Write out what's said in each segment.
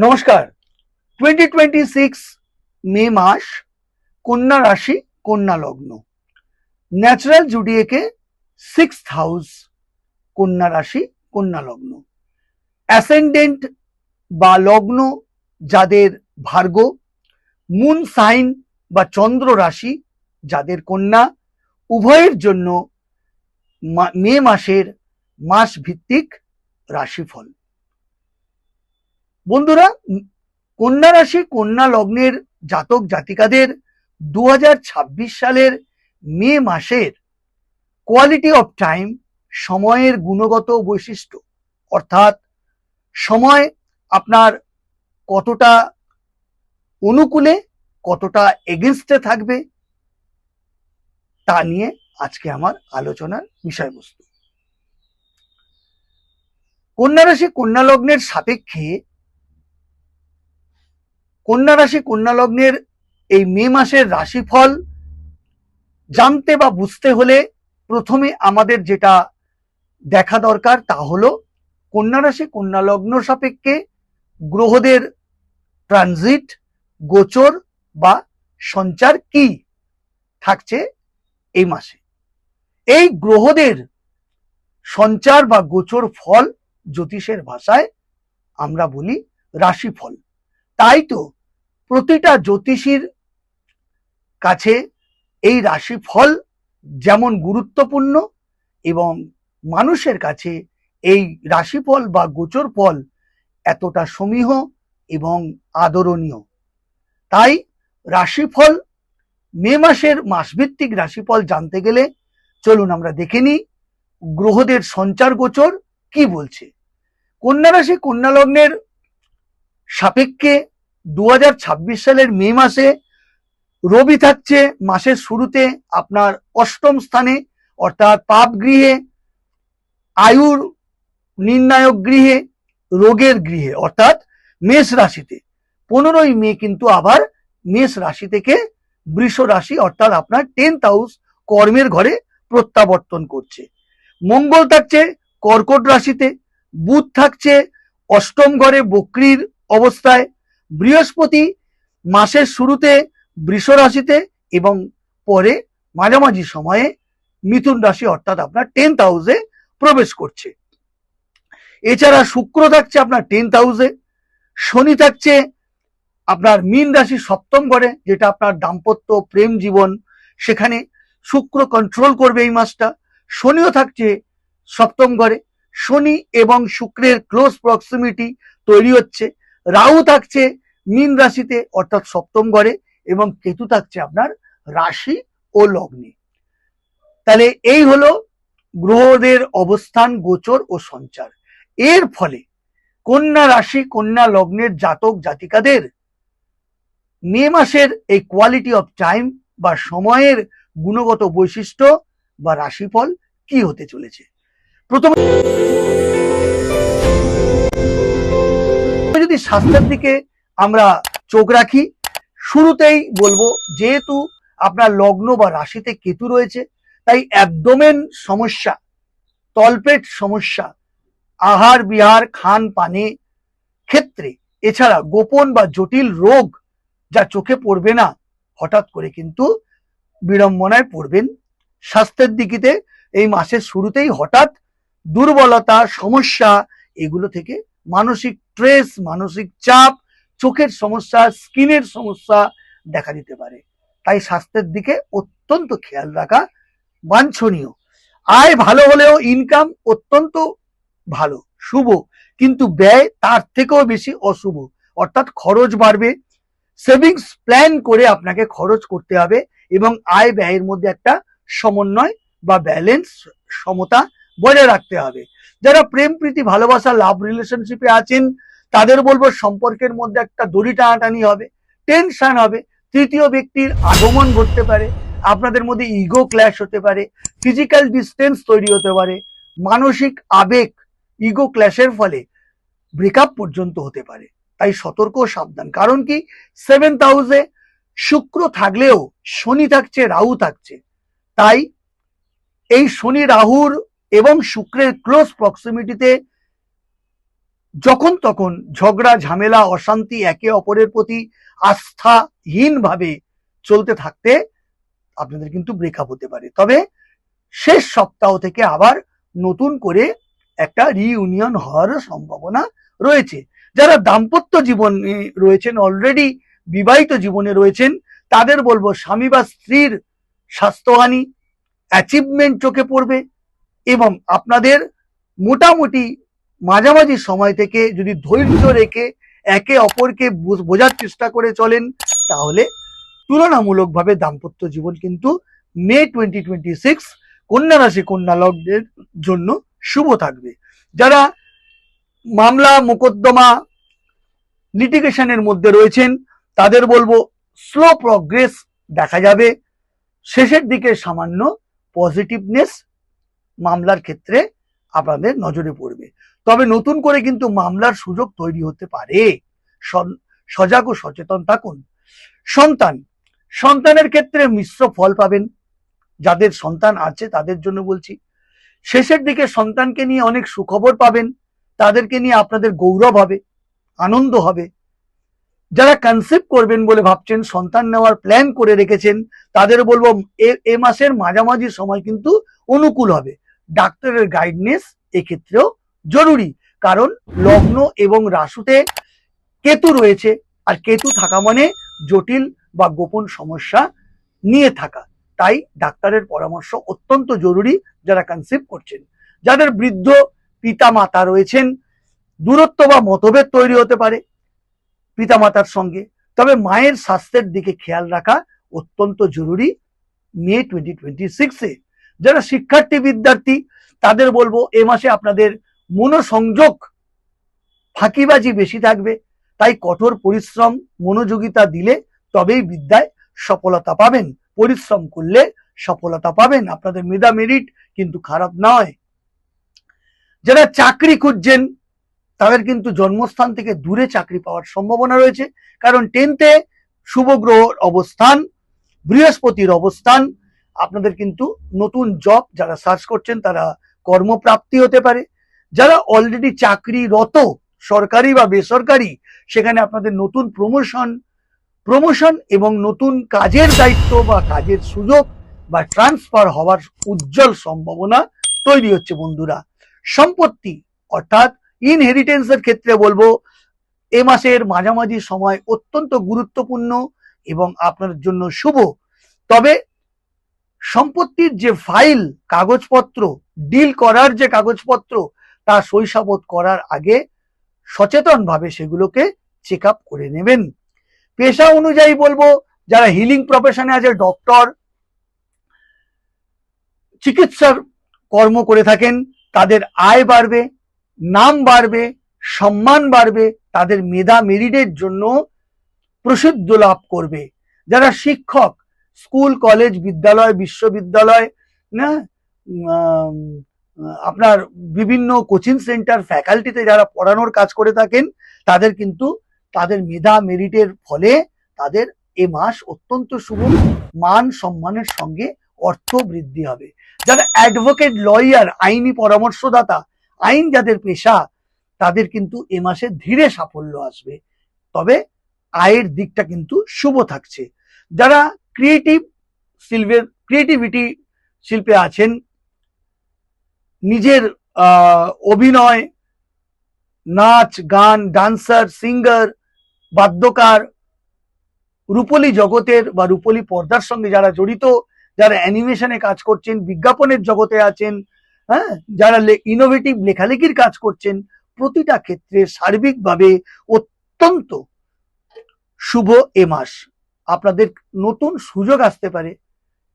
নমস্কার। 2026 মে মাস, কন্যা রাশি, কন্যা লগ্ন। ন্যাচারাল জুডিয়েকে 6th হাউস, কন্যা রাশি, কন্যা লগ্ন। অ্যাসেন্ডেন্ট বা লগ্ন যাদের ভার্গ, মুন সাইন বা চন্দ্র রাশি যাদের কন্যা, উভয়ের জন্য মে মাসের মাস ভিত্তিক রাশিফল। বন্ধুরা, কন্যা রাশি, কন্যা লগ্নের জাতক জাতিকাদের 2026 সালের মে মাসের কোয়ালিটি অফ টাইম, সময়ের গুণগত বৈশিষ্ট্য, অর্থাৎ সময় আপনার কতটা অনুকূলে কতটা এগেনস্টে থাকবে, তা নিয়ে আজকে আমার আলোচনার বিষয়বস্তু। কন্যা রাশি, কন্যা লগ্নের সাপেক্ষে কন্যা রাশি, কন্যা লগ্নের এই মে মাসের রাশিফল জানতে বা বুঝতে হলে প্রথমে আমাদের যেটা দেখা দরকার তা হলো কন্যা রাশি, কন্যা লগ্ন সাপেক্ষে গ্রহদের ট্রানজিট, গোচর বা সঞ্চার কি থাকছে এই মাসে। এই গ্রহদের সঞ্চার বা গোচর ফল জ্যোতিষের ভাষায় আমরা বলি রাশিফল। তাই তো প্রতিটা জ্যোতিষীর কাছে এই রাশিফল যেমন গুরুত্বপূর্ণ এবং মানুষের কাছে এই রাশিফল বা গোচর ফল এতটা সমীহ এবং আদরণীয়। তাই রাশিফল, মে মাসের মাসভিত্তিক রাশিফল জানতে গেলে চলুন আমরা দেখে নিই গ্রহদের সঞ্চার গোচর কি বলছে। কন্যা রাশি, কন্যা লগ্নের সাপেক্ষে 2026 সালের মে মাসে রবি থাকছে মাসের শুরুতে আপনার অষ্টম স্থানে, অর্থাৎ পাপ গৃহে, আয়ুর নির্ণায়ক গৃহে, রোগের গৃহে, অর্থাৎ মেষ রাশিতে। 15ই মে কিন্তু আবার মেষ রাশি থেকে বৃষ রাশি, অর্থাৎ আপনার 10th হাউস, কর্মের ঘরে প্রত্যাবর্তন করছে। মঙ্গল থাকছে কর্কট রাশিতে, বুধ থাকছে অষ্টম ঘরে বক্রীর অবস্থায়, বৃহস্পতি মাসের শুরুতে বৃষ রাশিতে এবং পরে মাঝামাঝি সময়ে মিথুন রাশি, অর্থাৎ আপনার 10th হাউসে প্রবেশ করছে। এছাড়া শুক্র থাকছে আপনার 10th হাউসে, শনি থাকছে আপনার মীন রাশি সপ্তম ঘরে, যেটা আপনার দাম্পত্য প্রেম জীবন, সেখানে শুক্র কন্ট্রোল করবে এই মাসটা। শনিও থাকছে সপ্তম ঘরে, শনি এবং শুক্রের ক্লোজ প্রক্সিমিটি তৈরি হচ্ছে। রাহু থাকছে মীন রাশিতে, অর্থাৎ সপ্তম ঘরে, এবং কেতু থাকছে আপনার রাশি ও লগ্নে। তাহলে এই হলো গ্রহদের অবস্থান, গোচর ও সঞ্চার। এর ফলে কন্যা রাশি, কন্যা লগ্নের জাতক জাতিকাদের মে মাসের এই কোয়ালিটি অফ টাইম বা সময়ের গুণগত বৈশিষ্ট্য বা রাশিফল কি হতে চলেছে। প্রথমে যদি স্বাস্থ্যের দিকে আমরা চোখ রাখি, শুরুতেই বলবো যেহেতু আপনার লগ্ন বা রাশিতে কেতু রয়েছে, তাই অ্যাবডোমেন সমস্যা, তলপেট সমস্যা, আহার বিহার খান পানে ক্ষেত্রে, এছাড়া গোপন বা জটিল রোগ যা চোখে পড়বে না, হঠাৎ করে কিন্তু বিড়ম্বনায় পড়বেন। স্বাস্থ্যের দিকে এই মাসের শুরুতেই হঠাৎ দুর্বলতা, সমস্যা, এগুলো থেকে মানসিক স্ট্রেস, মানসিক চাপ, চোখের সমস্যা, স্কিনের সমস্যা দেখা দিতে পারে। তাই স্বাস্থ্যের দিকে অত্যন্ত খেয়াল রাখা বাঞ্ছনীয়। আয় ভালো হলেও ইনকাম অত্যন্ত ভালো, শুভ, কিন্তু ব্যয় তার থেকেও বেশি অশুভ, অর্থাৎ খরচ বাড়বে। সেভিংস প্ল্যান করে আপনাকে খরচ করতে হবে এবং আয় ব্যয়ের মধ্যে একটা সমন্বয় বা ব্যালেন্স, সমতা বজায় রাখতে হবে। যারা প্রেম প্রীতি ভালোবাসা লাভ রিলেশনশিপে আছেন তাদের বলবো সম্পর্কের মধ্যে একটা দড়ি টানাটানি হবে, টেনশন হবে, তৃতীয় ব্যক্তির আগমন ঘটতে পারে, আপনাদের মধ্যে ইগো ক্ল্যাশ হতে পারে, ফিজিক্যাল ডিস্টেন্স তৈরি হতে পারে, মানসিক আবেগ ইগো ক্ল্যাশের ফলে ব্রেকআপ পর্যন্ত হতে পারে। তাই সতর্ক সাবধান। কারণ কি, 7th হাউসে শুক্র থাকলেও শনি থাকছে, রাহু থাকছে। তাই এই শনি রাহুর এবং শুক্রের ক্লোজ প্রক্সিমিটিতে যখন তখন ঝগড়া ঝামেলা অশান্তি একে অপরের প্রতি আস্থাহীন ভাবে চলতে থাকতে আপনাদের কিন্তু ব্রেকআপ হতে পারে। তবে শেষ সপ্তাহ থেকে আবার নতুন করে একটা রিইউনিয়ন হওয়ারও সম্ভাবনা রয়েছে। যারা দাম্পত্য জীবনে রয়েছেন, অলরেডি বিবাহিত জীবনে রয়েছেন, তাদের বলবো স্বামী বা স্ত্রীর স্বাস্থ্যহানি, অ্যাচিভমেন্ট চোখে পড়বে এবং আপনাদের মোটামুটি মাঝামাঝি সময় থেকে যদি ধৈর্য রেখে একে অপরকে বোঝার চেষ্টা করে চলেন, তাহলে তুলনামূলকভাবে দাম্পত্য জীবন কিন্তু মে 2026 কন্যা রাশি কন্যা লগ্নের জন্য শুভ থাকবে। যারা মামলা মোকদ্দমা লিটিগেশনের মধ্যে রয়েছেন, তাদের বলবো স্লো প্রগ্রেস দেখা যাবে। শেষের দিকে সামান্য পজিটিভনেস মামলার ক্ষেত্রে আপনাদের নজরে পড়বে। তবে নতুন করে কিন্তু মামলার সুযোগ তৈরি হতে পারে, সজাগ ও সচেতন থাকুন। সন্তানের ক্ষেত্রে মিশ্র ফল পাবেন। যাদের সন্তান আছে তাদের জন্য বলছি, শেষের দিকে সন্তানকে নিয়ে অনেক সুখবর পাবেন, তাদেরকে নিয়ে আপনাদের গৌরব হবে, আনন্দ হবে। যারা কনসিভ করবেন বলে ভাবছেন, সন্তান নেওয়ার প্ল্যান করে রেখেছেন, তাদের বলবো এ মাসের মাঝামাঝি সময় কিন্তু অনুকূল হবে। ডাক্তারের গাইডনেস এক্ষেত্রেও জরুরি, কারণ লগ্ন এবং রাশুতে কেতু রয়েছে, আর কেতু থাকা মানে জটিল বা গোপন সমস্যা নিয়ে থাকা। তাই ডাক্তারের পরামর্শ অত্যন্ত জরুরি যারা কনসিভ করছেন। যাদের বৃদ্ধ পিতা মাতা রয়েছেন, দূরত্ব বা মতভেদ তৈরি হতে পারে পিতামাতার সঙ্গে, তবে মায়ের স্বাস্থ্যের দিকে খেয়াল রাখা অত্যন্ত জরুরি মে 2026-এ। যারা শিক্ষার্থী বিদ্যার্থী, তাদের বলবো এ মাসে আপনাদের মনোসংযোগ ফাঁকিবাজি বেশি থাকবে, তাই কঠোর পরিশ্রম মনোযোগিতা দিলে তবেই বিদ্যায় সফলতা পাবেন। পরিশ্রম করলে সফলতা পাবেন, আপনাদের মেধা মেরিট কিন্তু খারাপ নয়। যারা চাকরি খুঁজছেন, তাদের কিন্তু জন্মস্থান থেকে দূরে চাকরি পাওয়ার সম্ভাবনা রয়েছে, কারণ 10th-এ শুভ গ্রহর অবস্থান, বৃহস্পতির অবস্থান। আপনাদের কিন্তু নতুন জব যারা সার্চ করছেন তারা কর্মপ্রাপ্তি হতে পারে। যারা অলরেডি চাকরিরত, সরকারি বা বেসরকারি, সেখানে আপনাদের নতুন প্রমোশন এবং নতুন কাজের দায়িত্ব বা কাজের সুযোগ বা ট্রান্সফার হওয়ার উজ্জ্বল সম্ভাবনা তৈরি হচ্ছে। বন্ধুরা, সম্পত্তি অর্থাৎ ইনহেরিটেন্সের ক্ষেত্রে বলবো এ মাসের মাঝামাঝি সময় অত্যন্ত গুরুত্বপূর্ণ এবং আপনার জন্য শুভ। তবে সম্পত্তির যে ফাইল কাগজপত্র, ডিল করার যে কাগজপত্র, তা শৈশাবোধ করার আগে সচেতনভাবে সেগুলোকে চেক আপ করে নেবেন। পেশা অনুযায়ী বলবো যারা হিলিং প্রফেশনে আছে, ডক্টর, চিকিৎসার কর্ম করে থাকেন, তাদের আয় বাড়বে, নাম বাড়বে, সম্মান বাড়বে, তাদের মেধা মেরিটের জন্য প্রসিদ্ধ লাভ করবে। যারা শিক্ষক, স্কুল কলেজ বিদ্যালয় বিশ্ববিদ্যালয় না আপনার বিভিন্ন কোচিং সেন্টার ফ্যাকাল্টিতে যারা পড়ানোর কাজ করে থাকেন, তাদের কিন্তু তাদের মেধা মেরিটের ফলে তাদের এ মাস অত্যন্ত শুভ, মান সম্মানের সঙ্গে অর্থ বৃদ্ধি হবে। যারা অ্যাডভোকেট, লয়ার, আইনি পরামর্শদাতা, আইন যাদের পেশা, তাদের কিন্তু এ মাসে ধীরে সাফল্য আসবে, তবে আয়ের দিকটা কিন্তু শুভ থাকছে। যারা ক্রিয়েটিভিটি শিল্পে আছেন, নিজের অভিনয়, নাচ গান, ডান্সার, সিঙ্গার, বাদ্যকার, রূপলী জগতের বা রূপলী পর্দার সঙ্গে যারা জড়িত, যারা অ্যানিমেশনে কাজ করছেন, বিজ্ঞাপনের জগতে আছেন, হ্যাঁ, যারা ইনোভেটিভ লেখালেখির কাজ করছেন, প্রতিটা ক্ষেত্রে সার্বিকভাবে অত্যন্ত শুভ এ মাস। আপনাদের নতুন সুযোগ আসতে পারে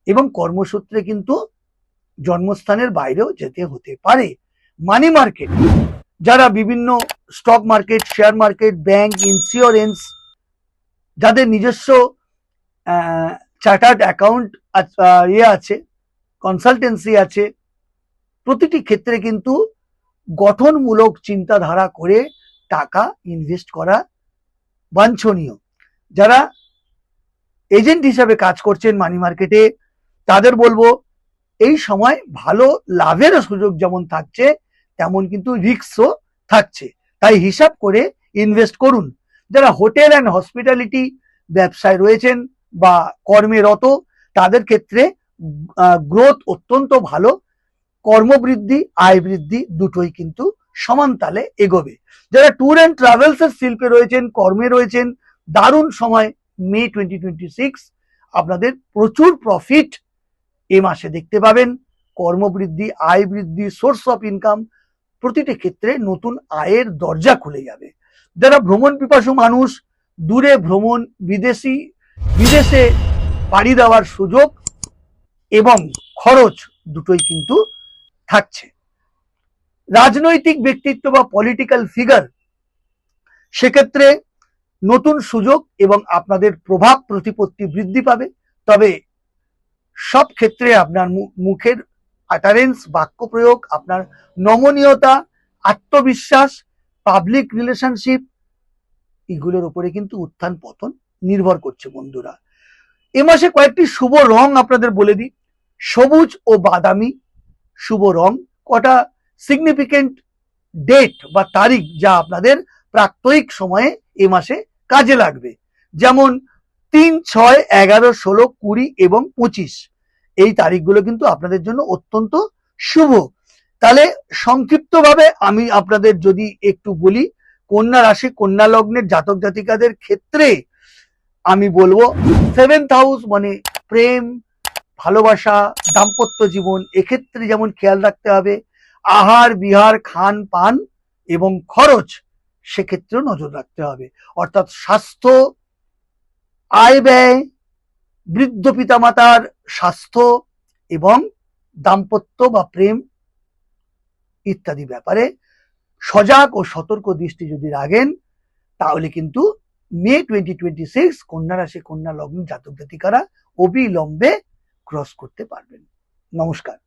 এবং কর্মসূত্রে কিন্তু জন্মস্থানের বাইরেও যেতে হতে পারে। মানি মার্কেট, যারা বিভিন্ন stock market, share market, bank, insurance, যাদের নিজস্ব চার্টার্ড অ্যাকাউন্ট আছে, কনসালটেন্সি আছে, প্রতিটি ক্ষেত্রে কিন্তু গঠনমূলক চিন্তাধারা করে টাকা ইনভেস্ট করা বাঞ্ছনীয়। যারা এজেন্ট হিসাবে কাজ করছেন মানি মার্কেটে, তাদের বলবো এই সময় ভালো লাভের সুযোগ যেমন থাকছে, তেমন কিন্তু রিস্কও থাকছে, তাই হিসাব করে ইনভেস্ট করুন। যারা হোটেল অ্যান্ড হসপিটালিটি ব্যবসায় রয়েছেন বা কর্মরত, তাদের ক্ষেত্রে গ্রোথ অত্যন্ত ভালো। কর্মবৃদ্ধি, আয় বৃদ্ধি দুটোই কিন্তু সমান তালে এগোবে। যারা ট্যুর অ্যান্ড ট্রাভেলস এর শিল্পে রয়েছেন, কর্মে রয়েছেন, দারুণ সময় মে 2026। আপনাদের প্রচুর প্রফিট এ মাসে দেখতে পাবেন। কর্মবৃদ্ধি, আয় বৃদ্ধি, সোর্স অফ ইনকাম, প্রতিটি ক্ষেত্রে নতুন আয়ের দরজা খুলে যাবে। যারা ভ্রমণ পিপাসু মানুষ, দূরে ভ্রমণ, বিদেশে পাড়ি দেওয়ার সুযোগ এবং খরচ দুটোই কিন্তু থাকছে। রাজনৈতিক ব্যক্তিত্ব বা পলিটিক্যাল ফিগার, সেক্ষেত্রে নতুন সুযোগ এবং আপনাদের প্রভাব প্রতিপত্তি বৃদ্ধি পাবে। তবে সব ক্ষেত্রে আপনার মুখের আটারেন্স, বাক্য প্রয়োগ, আপনার নমনীয়তা, আত্মবিশ্বাস, পাবলিক রিলেশনশিপ, এগুলোর উপরে কিন্তু উত্থান পতন নির্ভর করছে বন্ধুরা। এ মাসে কয়েকটি শুভ রং আপনাদের বলে দিই। সবুজ ও বাদামি শুভ রং। কটা সিগনিফিকেন্ট ডেট বা তারিখ যা আপনাদের প্রাত্যহিক সময়ে এ মাসে কাজে লাগবে, যেমন 3, 6, 11, 16, 20 এবং 25। এই তারিখগুলো কিন্তু আপনাদের জন্য অত্যন্ত শুভ। তাহলে সংক্ষিপ্তভাবে আমি আপনাদের যদি একটু বলি, কন্যা রাশি, কন্যা লগ্নের জাতক জাতিকাদের ক্ষেত্রে আমি বলবো 7th হাউস মানে প্রেম, ভালোবাসা, দাম্পত্য জীবন, এক্ষেত্রে যেমন খেয়াল রাখতে হবে আহার বিহার, খান পান এবং খরচ, সেক্ষেত্রেও নজর রাখতে হবে। অর্থাৎ স্বাস্থ্য, আয় ব্যয়, বৃদ্ধ পিতামাতার স্বাস্থ্য এবং দাম্পত্য বা প্রেম ইত্যাদি ব্যাপারে সজাগ ও সতর্ক দৃষ্টি যদি রাখেন, তাহলে কিন্তু মে 2026 কন্যা রাশি, কন্যা লগ্ন জাতক জাতিকারা অবিলম্বে ক্রস করতে পারবেন। নমস্কার।